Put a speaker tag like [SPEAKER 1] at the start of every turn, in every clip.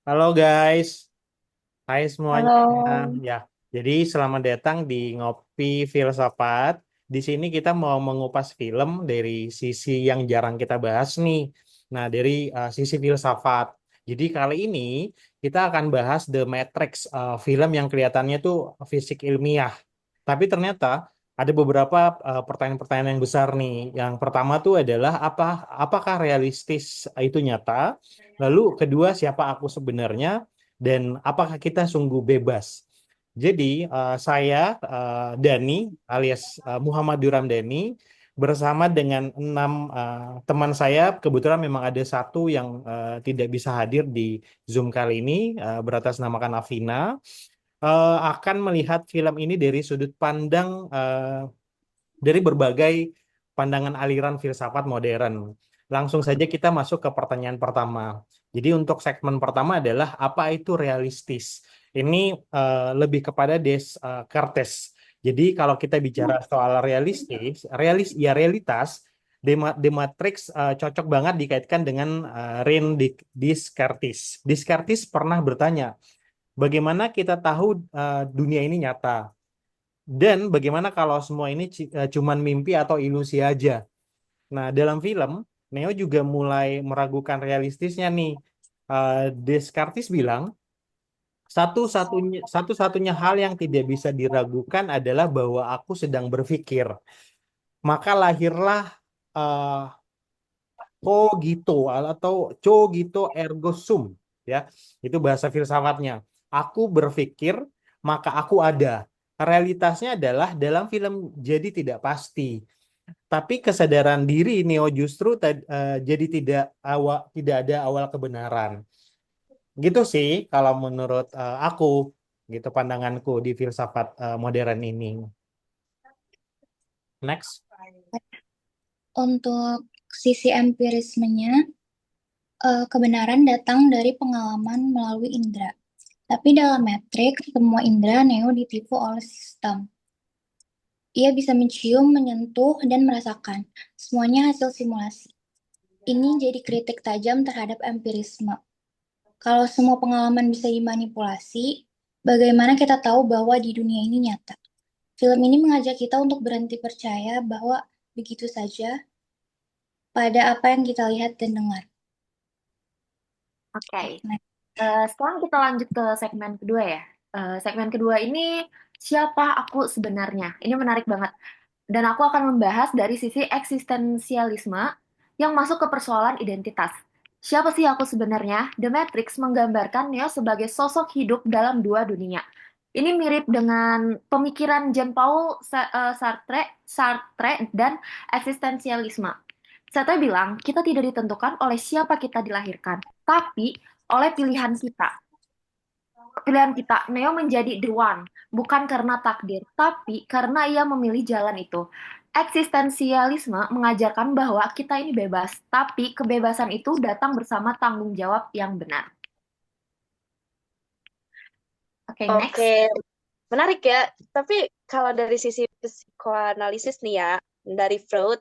[SPEAKER 1] Halo guys, hai semuanya.
[SPEAKER 2] Halo,
[SPEAKER 1] Ya, jadi selamat datang di Ngopi Filsafat. Di sini kita mau mengupas film dari sisi yang jarang kita bahas nih. Nah, dari sisi filsafat. Jadi kali ini kita akan bahas The Matrix, film yang kelihatannya tuh fisik ilmiah. Tapi ternyata ada beberapa pertanyaan-pertanyaan yang besar nih. Yang pertama tuh adalah apakah realistis itu nyata? Lalu kedua, siapa aku sebenarnya? Dan apakah kita sungguh bebas? Jadi saya Dani alias Muhammad Duramdani bersama dengan enam teman saya, kebetulan memang ada satu yang tidak bisa hadir di Zoom kali ini, beratasnamakan Afina, akan melihat film ini dari sudut pandang dari berbagai pandangan aliran filsafat modern. Langsung saja kita masuk ke pertanyaan pertama. Jadi untuk segmen pertama adalah apa itu realistis? Ini lebih kepada Descartes. Jadi kalau kita bicara soal realitas, The Matrix cocok banget dikaitkan dengan Descartes. Descartes pernah bertanya, bagaimana kita tahu dunia ini nyata? Dan bagaimana kalau semua ini cuman mimpi atau ilusi aja? Nah, dalam film, Neo juga mulai meragukan realistisnya nih. Descartes bilang, satu-satunya hal yang tidak bisa diragukan adalah bahwa aku sedang berpikir. Maka lahirlah uh, cogito atau cogito ergo sum, ya. Itu bahasa filsafatnya. Aku berpikir, maka aku ada. Realitasnya adalah dalam film jadi tidak pasti. Tapi kesadaran diri Neo justru jadi tidak ada awal kebenaran. Gitu sih kalau menurut aku, gitu pandanganku di filsafat modern ini. Next.
[SPEAKER 2] untuk sisi empirismenya, kebenaran datang dari pengalaman melalui indera. Tapi dalam Matrix, semua indera Neo ditipu oleh sistem. Ia bisa mencium, menyentuh, dan merasakan. Semuanya hasil simulasi. Ini jadi kritik tajam terhadap empirisme. Kalau semua pengalaman bisa dimanipulasi, bagaimana kita tahu bahwa di dunia ini nyata? Film ini mengajak kita untuk berhenti percaya bahwa begitu saja pada apa yang kita lihat dan dengar.
[SPEAKER 3] Oke,
[SPEAKER 2] Nah,
[SPEAKER 3] sekarang kita lanjut ke segmen kedua ya. Segmen kedua ini siapa aku sebenarnya? Ini menarik banget. Dan aku akan membahas dari sisi eksistensialisme yang masuk ke persoalan identitas. Siapa sih aku sebenarnya? The Matrix menggambarkan Neo sebagai sosok hidup dalam dua dunia. Ini mirip dengan pemikiran Jean-Paul Sartre dan eksistensialisme. Sartre bilang, kita tidak ditentukan oleh siapa kita dilahirkan, tapi oleh pilihan kita. Pilihan kita, Neo menjadi the one, bukan karena takdir, tapi karena ia memilih jalan itu. Eksistensialisme mengajarkan bahwa kita ini bebas, tapi kebebasan itu datang bersama tanggung jawab yang benar. Oke,
[SPEAKER 4] Oke,
[SPEAKER 3] next.
[SPEAKER 4] menarik ya. Tapi kalau dari sisi psikoanalisis nih ya, dari Freud,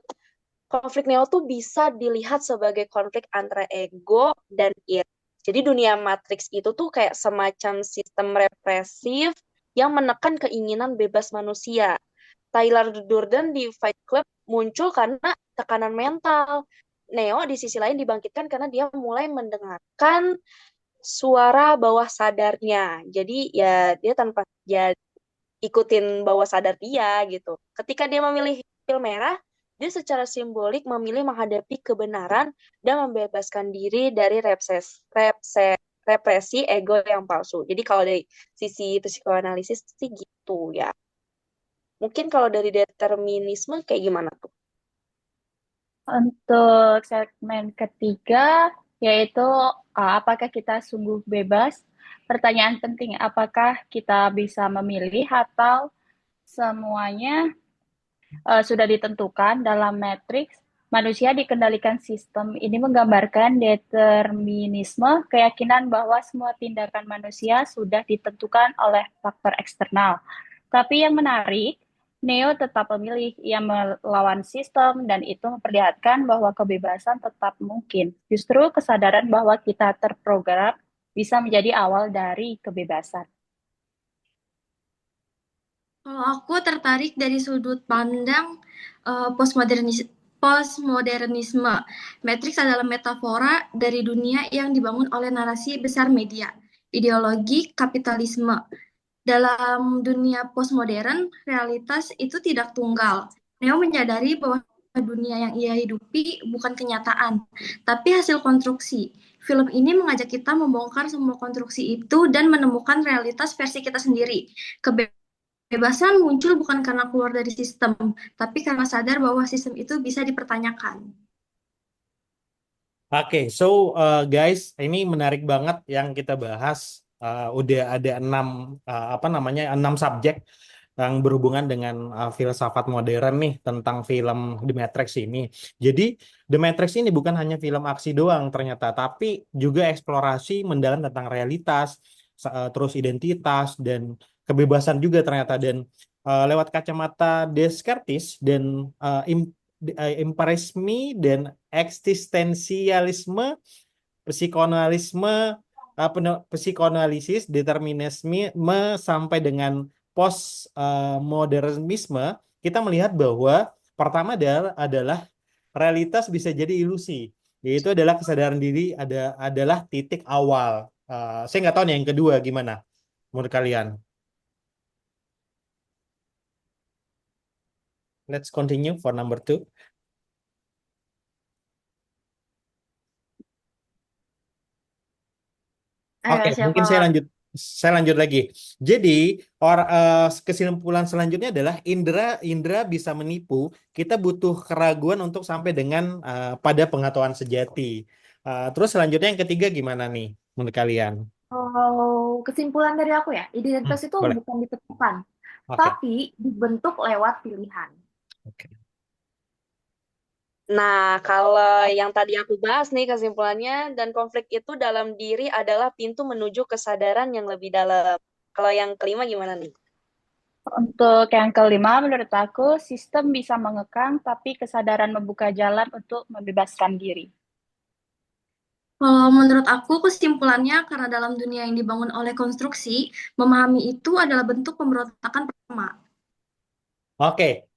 [SPEAKER 4] konflik Neo tuh bisa dilihat sebagai konflik antara ego dan id. Jadi dunia matriks itu tuh kayak semacam sistem represif yang menekan keinginan bebas manusia. Tyler Durden di Fight Club muncul karena tekanan mental. Neo di sisi lain dibangkitkan karena dia mulai mendengarkan suara bawah sadarnya. Jadi ya dia tanpa ya ikutin bawah sadar dia gitu. Ketika dia memilih pil merah, dia secara simbolik memilih menghadapi kebenaran dan membebaskan diri dari represi ego yang palsu. Jadi kalau dari sisi psikoanalisis sih gitu ya. Mungkin kalau dari determinisme kayak gimana tuh?
[SPEAKER 2] untuk segmen ketiga, yaitu apakah kita sungguh bebas? Pertanyaan penting, apakah kita bisa memilih atau semuanya sudah ditentukan dalam matriks? Manusia dikendalikan sistem. Ini menggambarkan determinisme, keyakinan bahwa semua tindakan manusia sudah ditentukan oleh faktor eksternal. Tapi yang menarik, Neo tetap memilih, ia melawan sistem, dan itu memperlihatkan bahwa kebebasan tetap mungkin. Justru kesadaran bahwa kita terprogram
[SPEAKER 5] bisa menjadi awal dari kebebasan.
[SPEAKER 6] Kalau aku tertarik dari sudut pandang postmodernisme. Matrix adalah metafora dari dunia yang dibangun oleh narasi besar media, ideologi kapitalisme. Dalam dunia postmodern, realitas itu tidak tunggal. Neo menyadari bahwa dunia yang ia hidupi bukan kenyataan, tapi hasil konstruksi. Film ini mengajak kita membongkar semua konstruksi itu dan menemukan realitas versi kita sendiri. Kebebasan muncul bukan karena keluar dari sistem, tapi karena sadar bahwa sistem itu bisa dipertanyakan.
[SPEAKER 1] Oke, guys, ini menarik banget yang kita bahas. Udah ada 6 subjek yang berhubungan dengan filsafat modern nih tentang film The Matrix ini. Jadi The Matrix ini bukan hanya film aksi doang ternyata, tapi juga eksplorasi mendalam tentang realitas, terus identitas dan kebebasan juga ternyata. Dan lewat kacamata Descartes dan empirisme dan eksistensialisme, psikoanalisis, determinisme sampai dengan postmodernisme, kita melihat bahwa pertama adalah realitas bisa jadi ilusi, yaitu adalah kesadaran diri adalah titik awal. Saya nggak tahu nih yang kedua gimana menurut kalian. Let's continue for number 2. Oke,
[SPEAKER 3] Ayo,
[SPEAKER 1] mungkin saya lanjut lagi. Jadi, kesimpulan selanjutnya adalah indra bisa menipu. Kita butuh keraguan untuk sampai dengan pada pengetahuan sejati. Terus selanjutnya yang ketiga gimana nih menurut kalian?
[SPEAKER 3] Oh, kesimpulan dari aku ya, identitas itu
[SPEAKER 1] Boleh.
[SPEAKER 3] bukan ditentukan,
[SPEAKER 1] Oke.
[SPEAKER 3] tapi dibentuk lewat pilihan.
[SPEAKER 1] Oke.
[SPEAKER 4] Nah, kalau yang tadi aku bahas nih kesimpulannya, dan konflik itu dalam diri adalah pintu menuju kesadaran yang lebih dalam. Kalau yang kelima gimana nih?
[SPEAKER 5] Untuk yang kelima, menurut aku, sistem bisa mengekang, tapi kesadaran membuka jalan untuk membebaskan diri.
[SPEAKER 6] Kalau menurut aku, kesimpulannya karena dalam dunia yang dibangun oleh konstruksi, memahami itu adalah bentuk pemberontakan pertama.
[SPEAKER 1] Oke,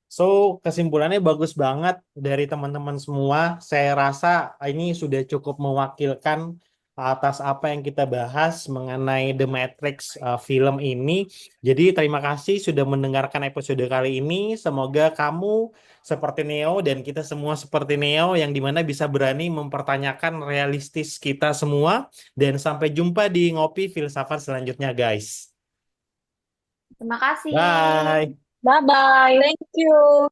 [SPEAKER 1] kesimpulannya bagus banget dari teman-teman semua. Saya rasa ini sudah cukup mewakilkan atas apa yang kita bahas mengenai The Matrix film ini. Jadi terima kasih sudah mendengarkan episode kali ini. Semoga kamu seperti Neo dan kita semua seperti Neo yang dimana bisa berani mempertanyakan realistis kita semua. Dan sampai jumpa di Ngopi Filsafat selanjutnya, guys.
[SPEAKER 3] Terima kasih.
[SPEAKER 1] Bye.
[SPEAKER 5] Bye-bye.
[SPEAKER 4] Thank you.